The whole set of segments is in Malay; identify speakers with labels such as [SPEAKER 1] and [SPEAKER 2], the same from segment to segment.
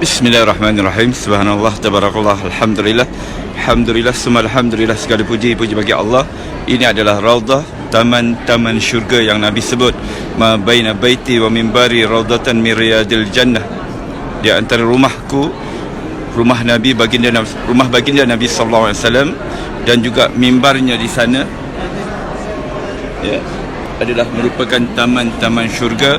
[SPEAKER 1] Bismillahirrahmanirrahim. Subhanallah, tabarakallah, alhamdulillah. Alhamdulillah, semua alhamdulillah, segala puji bagi Allah. Ini adalah raudhah, taman-taman syurga yang Nabi sebut. Ma baina baiti wa mimbari raudhatan min riyadil jannah. Di antara rumahku, rumah Nabi, rumah baginda Nabi sallallahu alaihi wasallam, dan juga mimbarnya di sana, ya, adalah merupakan taman-taman syurga.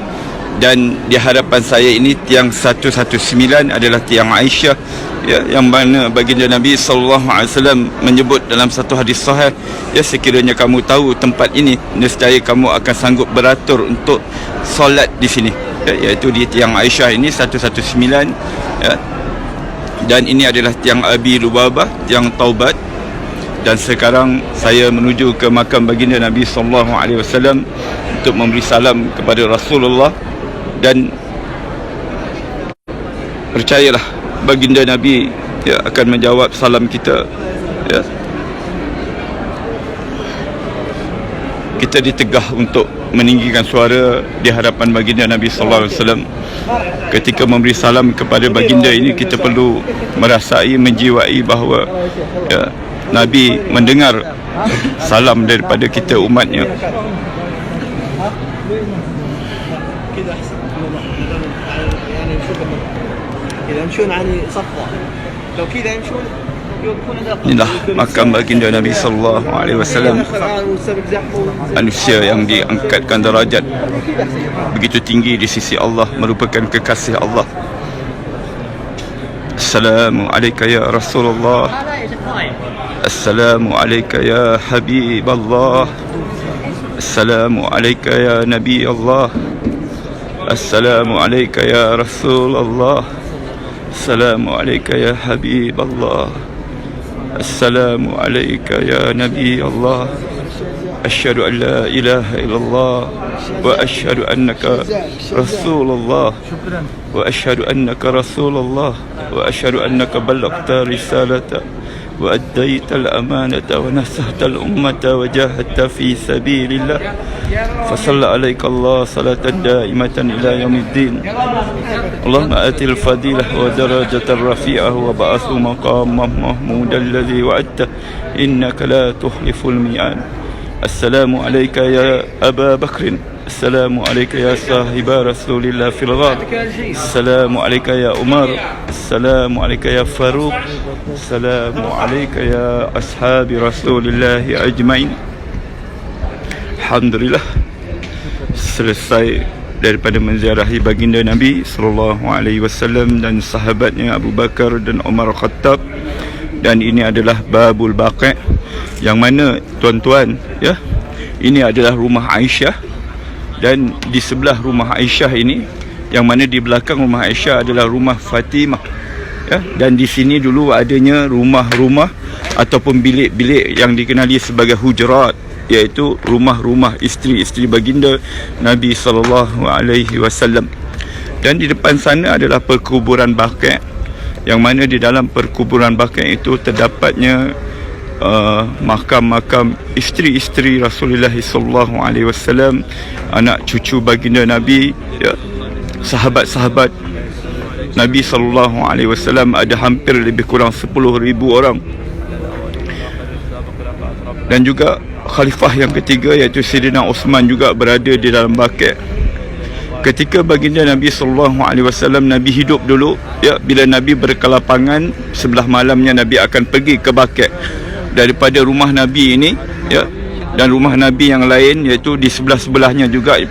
[SPEAKER 1] Dan di hadapan saya ini tiang 119 adalah tiang Aisyah, ya, yang mana baginda Nabi sallallahu alaihi wasallam menyebut dalam satu hadis sahih, ya, sekiranya kamu tahu tempat ini, nescaya kamu akan sanggup beratur untuk solat di sini, ya, iaitu di tiang Aisyah ini 119, ya. Dan ini adalah tiang Abi Lubabah, tiang Taubat. Dan sekarang saya menuju ke makam baginda Nabi sallallahu alaihi wasallam untuk memberi salam kepada Rasulullah. Dan percayalah, baginda Nabi, ya, akan menjawab salam kita, ya. Kita ditegah untuk meninggikan suara di hadapan baginda Nabi sallallahu alaihi wasallam. Ketika memberi salam kepada baginda ini, kita perlu merasai, menjiwai bahawa, ya, Nabi mendengar salam daripada kita umatnya. Inilah makam baginda Nabi sallallahu alaihi wasallam, manusia yang diangkatkan darajat begitu tinggi di sisi Allah, merupakan kekasih Allah. Assalamu alayka ya Rasulullah. Assalamu alayka ya Habiballah. Assalamu alayka ya Nabi Allah. Assalamu alayka ya Rasulullah. Assalamu alayka ya Habiballah. Assalamu alayka ya Nabi Allah. Asyhadu an la ilaha illallah wa asyhadu annaka Rasulullah wa asyhadu annaka Rasulullah wa asyhadu annaka ballaghta risalata wa addaita al-amanata wa nasahta al-ummata wa jahadta fi sabilillah. Fasalla alaika Allah salatan daimatan ila yaumiddin. Allahumma atil fadilah wa darajatan rafi'ah wa ba'athu maqamah mahmudan alladhi wa'adta innaka la tukhliful mi'ad. Assalamu alayka ya Aba Bakrin. Assalamu alayka ya sahiba Rasulillah fil ghar. Assalamu alayka ya Umar. Assalamu alayka ya Faruq. Assalamu alayka ya ashabi Rasulillah ajmain. Alhamdulillah, selesai daripada menziarahi baginda Nabi sallallahu alaihi wasallam dan sahabatnya Abu Bakar dan Umar Khattab. Dan ini adalah Babul Baqi', yang mana, tuan-tuan, ya, ini adalah rumah Aisyah. Dan di sebelah rumah Aisyah ini, yang mana di belakang rumah Aisyah adalah rumah Fatimah, ya. Dan di sini dulu adanya rumah-rumah ataupun bilik-bilik yang dikenali sebagai hujurat, iaitu rumah-rumah isteri-isteri baginda Nabi sallallahu alaihi wasallam. Dan di depan sana adalah perkuburan Baqi', yang mana di dalam perkuburan Baqi' itu terdapatnya makam-makam isteri-isteri Rasulullah sallallahu alaihi wasallam, anak cucu baginda Nabi, ya, sahabat-sahabat Nabi sallallahu alaihi wasallam, ada hampir lebih kurang 10,000 orang. Dan juga khalifah yang ketiga, iaitu Sayyidina Uthman, juga berada di dalam Baqi'. Ketika baginda Nabi sallallahu alaihi wasallam, Nabi hidup dulu, ya, bila Nabi berkelapangan, sebelah malamnya Nabi akan pergi ke Baqi'. Daripada rumah Nabi ini, ya, dan rumah Nabi yang lain, iaitu di sebelah-sebelahnya juga,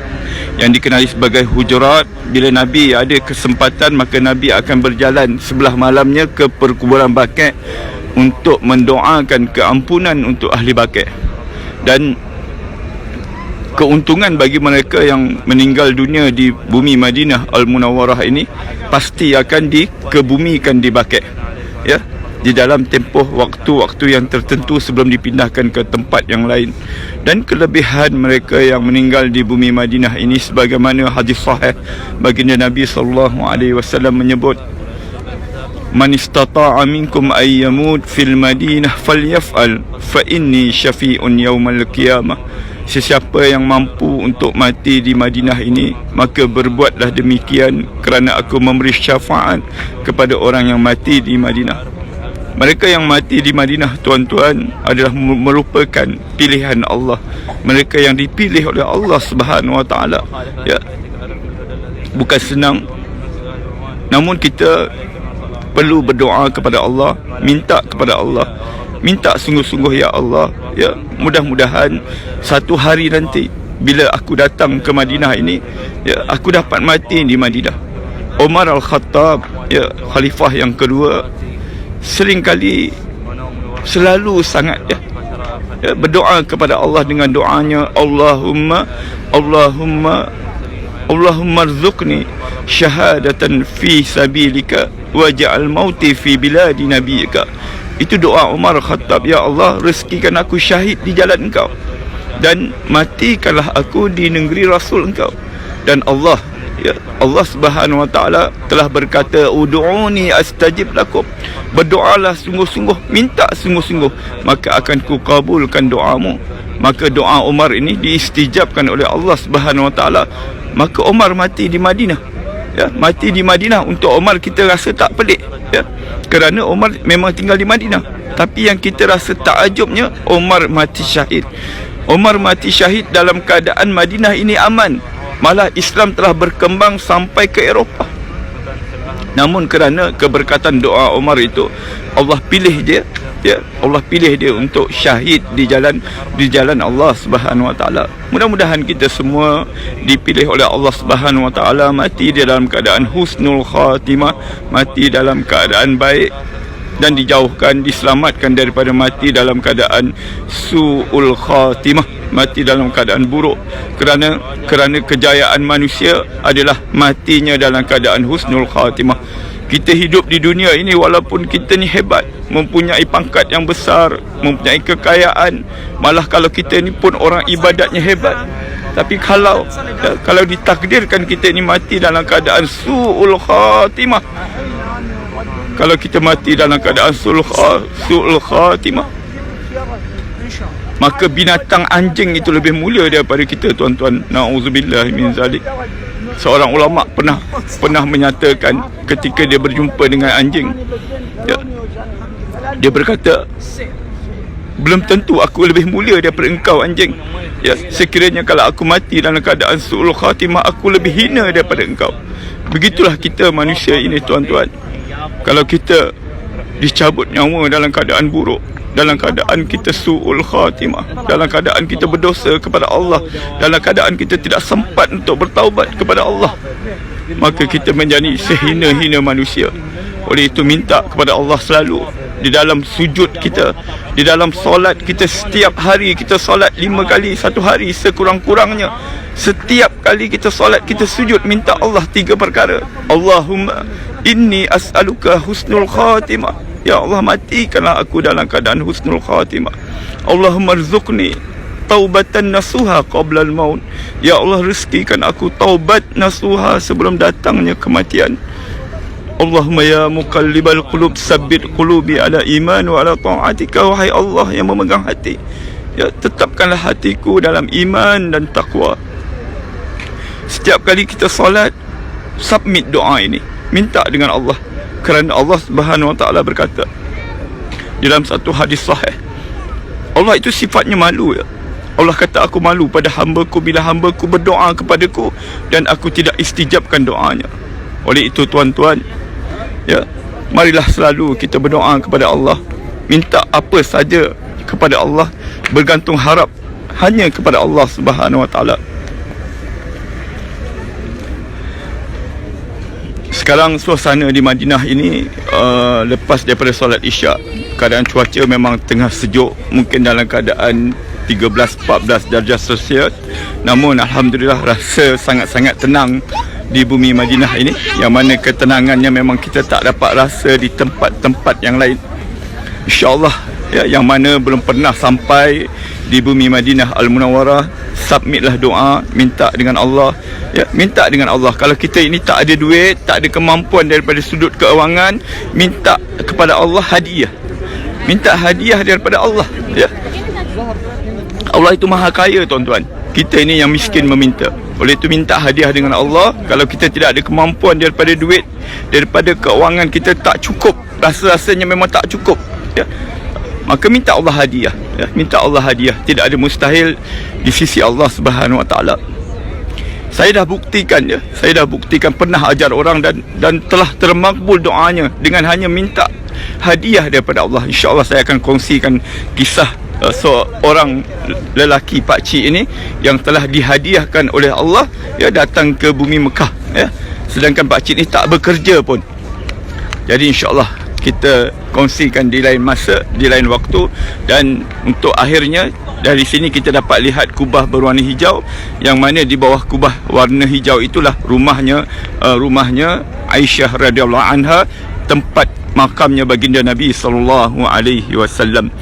[SPEAKER 1] yang dikenali sebagai hujurat, bila Nabi ada kesempatan, maka Nabi akan berjalan sebelah malamnya ke perkuburan Baqi' untuk mendoakan keampunan untuk ahli Baqi'. Dan keuntungan bagi mereka yang meninggal dunia di bumi Madinah Al-Munawwarah ini pasti akan dikebumikan di Baqi', ya, di dalam tempoh waktu-waktu yang tertentu sebelum dipindahkan ke tempat yang lain. Dan kelebihan mereka yang meninggal di bumi Madinah ini, sebagaimana hadis sahih baginda Nabi sallallahu alaihi wasallam menyebut, man istata'a minkum ayyamut fil Madinah falyaf'al fa inni syafi'un yaumal qiyamah. sesiapa yang mampu untuk mati di Madinah ini, maka berbuatlah demikian, kerana aku memberi syafaat kepada orang yang mati di Madinah. Mereka yang mati di Madinah, tuan-tuan, adalah merupakan pilihan Allah. Mereka yang dipilih oleh Allah Subhanahu Wa Taala. Ya, bukan senang, namun kita perlu berdoa kepada Allah, minta kepada Allah, minta sungguh-sungguh, ya Allah, ya, mudah-mudahan satu hari nanti bila aku datang ke Madinah ini, ya, aku dapat mati di Madinah. Umar Al-Khattab, ya, khalifah yang kedua, seringkali selalu sangat berdoa kepada Allah dengan doanya, Allahumma rzuqni syahadatan fi sabilika waj'al mauti fi biladi nabiyika. Itu doa Umar Khattab, ya Allah, rezekikan aku syahid di jalan Engkau dan matikanlah aku di negeri Rasul Engkau. Dan Allah, ya, Allah Subhanahu Wa Taala telah berkata, ud'uni astajib lakum. Berdoalah sungguh-sungguh, minta sungguh-sungguh, maka akan kukabulkan doamu. Maka doa Umar ini diistijabkan oleh Allah Subhanahu Wa Taala. Maka Umar mati di Madinah. Ya, mati di Madinah. Untuk Umar kita rasa tak pelik, ya, kerana Umar memang tinggal di Madinah. Tapi yang kita rasa takjubnya, Umar mati syahid. Umar mati syahid dalam keadaan Madinah ini aman. Malah Islam telah berkembang sampai ke Eropah. Namun kerana keberkatan doa Umar itu, Allah pilih dia, ya, Allah pilih dia untuk syahid di jalan Allah Subhanahu Wa Taala. Mudah-mudahan kita semua dipilih oleh Allah Subhanahu Wa Taala mati di dalam keadaan husnul khatimah, mati dalam keadaan baik, dan dijauhkan, diselamatkan daripada mati dalam keadaan su'ul khatimah, mati dalam keadaan buruk. Kerana kejayaan manusia adalah matinya dalam keadaan husnul khatimah. Kita hidup di dunia ini, walaupun kita ni hebat, mempunyai pangkat yang besar, mempunyai kekayaan, malah kalau kita ni pun orang ibadatnya hebat, tapi kalau ditakdirkan kita ni mati dalam keadaan su'ul khatimah, kalau kita mati dalam keadaan su'ul khatimah, maka binatang anjing itu lebih mulia daripada kita, tuan-tuan. Na'udzubillah min zalik. Seorang ulama pernah menyatakan ketika dia berjumpa dengan anjing, ya, dia berkata, belum tentu aku lebih mulia daripada engkau, anjing. Ya, sekiranya kalau aku mati dalam keadaan su'ul khatimah, aku lebih hina daripada engkau. Begitulah kita manusia ini, tuan-tuan. Kalau kita dicabut nyawa dalam keadaan buruk, dalam keadaan kita su'ul khatimah, dalam keadaan kita berdosa kepada Allah, dalam keadaan kita tidak sempat untuk bertaubat kepada Allah, maka kita menjadi sehina-hina manusia. Oleh itu minta kepada Allah selalu di dalam sujud kita, di dalam solat kita. Setiap hari kita solat 5 kali satu hari sekurang-kurangnya. Setiap kali kita solat, kita sujud, minta Allah 3 perkara. Allahumma inni as'aluka husnul khatimah, ya Allah, matikanlah aku dalam keadaan husnul khatimah. Allahumma rzuqni taubatan nasuha qabla al-maut, ya Allah, rezekikan aku taubat nasuha sebelum datangnya kematian. Allahumma ya muqallibal qulub sabbit qulubi ala iman wa ala ta'atika. Wahai Allah yang memegang hati, ya, tetapkanlah hatiku dalam iman dan taqwa. Setiap kali kita solat, submit doa ini, minta dengan Allah. Kerana Allah Subhanahu Wa Taala berkata dalam satu hadis sahih, Allah itu sifatnya malu, ya. Allah kata, aku malu pada hamba-Ku bila hamba-Ku berdoa kepadaku dan aku tidak istijabkan doanya. Oleh itu, tuan-tuan, ya, marilah selalu kita berdoa kepada Allah, minta apa saja kepada Allah, bergantung harap hanya kepada Allah Subhanahu Wa Taala. Sekarang suasana di Madinah ini, lepas daripada solat Isyak, keadaan cuaca memang tengah sejuk, mungkin dalam keadaan 13-14 darjah Celsius. Namun alhamdulillah, rasa sangat-sangat tenang di bumi Madinah ini, yang mana ketenangannya memang kita tak dapat rasa di tempat-tempat yang lain. InsyaAllah, ya, yang mana belum pernah sampai di bumi Madinah Al-Munawwarah, submitlah doa, minta dengan Allah, ya, minta dengan Allah. Kalau kita ini tak ada duit, tak ada kemampuan daripada sudut keuangan, minta kepada Allah hadiah, minta hadiah daripada Allah, ya. Allah itu maha kaya tuan-tuan. Kita ini yang miskin meminta. Oleh itu minta hadiah dengan Allah. Kalau kita tidak ada kemampuan daripada duit, daripada keuangan kita tak cukup, rasa-rasanya memang tak cukup, ya, maka minta Allah hadiah, ya. Minta Allah hadiah. Tidak ada mustahil di sisi Allah Subhanahu Wa Taala. Saya dah buktikan, ya. Saya dah buktikan pernah ajar orang dan telah termakbul doanya dengan hanya minta hadiah daripada Allah. InsyaAllah saya akan kongsikan kisah seorang lelaki pakcik ini yang telah dihadiahkan oleh Allah, ya, datang ke bumi Mekah, ya. Sedangkan pakcik ini tak bekerja pun. Jadi insyaAllah kita kongsikan di lain masa, di lain waktu. Dan untuk akhirnya, dari sini kita dapat lihat kubah berwarna hijau, yang mana di bawah kubah warna hijau itulah rumahnya Aisyah radhiyallahu anha, tempat makamnya baginda Nabi sallallahu alaihi wasallam.